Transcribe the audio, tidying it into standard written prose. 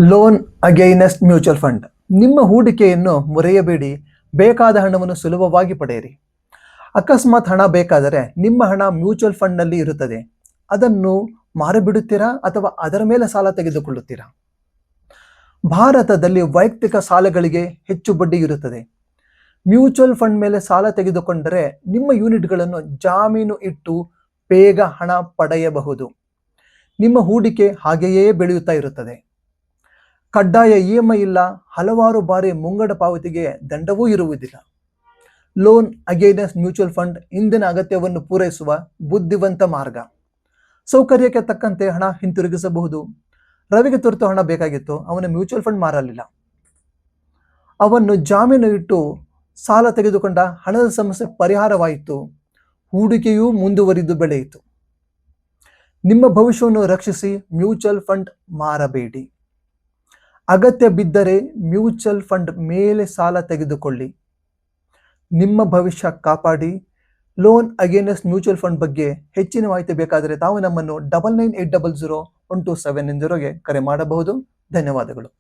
Loan ಅಗೈನೆಸ್ಟ್ mutual fund. ನಿಮ್ಮ ಹೂಡಿಕೆಯನ್ನು ಮುರಿಯಬೇಡಿ, ಬೇಕಾದ ಹಣವನ್ನು ಸುಲಭವಾಗಿ ಪಡೆಯಿರಿ. ಅಕಸ್ಮಾತ್ ಹಣ ಬೇಕಾದರೆ ನಿಮ್ಮ ಹಣ ಮ್ಯೂಚುವಲ್ ಫಂಡ್ನಲ್ಲಿ ಇರುತ್ತದೆ. ಅದನ್ನು ಮಾರಿಬಿಡುತ್ತೀರಾ ಅಥವಾ ಅದರ ಮೇಲೆ ಸಾಲ ತೆಗೆದುಕೊಳ್ಳುತ್ತೀರಾ? ಭಾರತದಲ್ಲಿ ವೈಯಕ್ತಿಕ ಸಾಲಗಳಿಗೆ ಹೆಚ್ಚು ಬಡ್ಡಿ ಇರುತ್ತದೆ. ಮ್ಯೂಚುವಲ್ ಫಂಡ್ ಮೇಲೆ ಸಾಲ ತೆಗೆದುಕೊಂಡರೆ ನಿಮ್ಮ ಯೂನಿಟ್ಗಳನ್ನು ಜಾಮೀನು ಇಟ್ಟು ಬೇಗ ಹಣ ಪಡೆಯಬಹುದು. ನಿಮ್ಮ ಹೂಡಿಕೆ ಹಾಗೆಯೇ ಬೆಳೆಯುತ್ತಾ ಇರುತ್ತದೆ. ಕಡ್ಡಾಯ EMI ಇಲ್ಲ, ಹಲವಾರು ಬಾರಿ ಮುಂಗಡ ಪಾವತಿಗೆ ದಂಡವೂ ಇರುವುದಿಲ್ಲ. ಲೋನ್ ಅಗೈನೆಸ್ಟ್ ಮ್ಯೂಚುವಲ್ ಫಂಡ್ ಇಂದಿನ ಅಗತ್ಯವನ್ನು ಪೂರೈಸುವ ಬುದ್ಧಿವಂತ ಮಾರ್ಗ. ಸೌಕರ್ಯಕ್ಕೆ ತಕ್ಕಂತೆ ಹಣ ಹಿಂತಿರುಗಿಸಬಹುದು. ರವಿಗೆ ತುರ್ತು ಹಣ ಬೇಕಾಗಿತ್ತು, ಅವನು ಮ್ಯೂಚುವಲ್ ಫಂಡ್ ಮಾರಲಿಲ್ಲ. ಅವನ್ನು ಜಾಮೀನು ಇಟ್ಟು ಸಾಲ ತೆಗೆದುಕೊಂಡ, ಹಣದ ಸಮಸ್ಯೆ ಪರಿಹಾರವಾಯಿತು, ಹೂಡಿಕೆಯೂ ಮುಂದುವರಿದು ಬೆಳೆಯಿತು. ನಿಮ್ಮ ಭವಿಷ್ಯವನ್ನು ರಕ್ಷಿಸಿ, ಮ್ಯೂಚುವಲ್ ಫಂಡ್ ಮಾರಬೇಡಿ. ಅಗತ್ಯ ಬಿದ್ದರೆ ಮ್ಯೂಚುವಲ್ ಫಂಡ್ ಮೇಲೆ ಸಾಲ ತೆಗೆದುಕೊಳ್ಳಿ. ನಿಮ್ಮ ಭವಿಷ್ಯ ಕಾಪಾಡಿ. ಲೋನ್ ಅಗೇನೆಸ್ಟ್ ಮ್ಯೂಚುವಲ್ ಫಂಡ್ ಬಗ್ಗೆ ಹೆಚ್ಚಿನ ಮಾಹಿತಿ ಬೇಕಾದರೆ ತಾವು ನಮ್ಮನ್ನು 9980012790ಗೆ ಕರೆ ಮಾಡಬಹುದು. ಧನ್ಯವಾದಗಳು.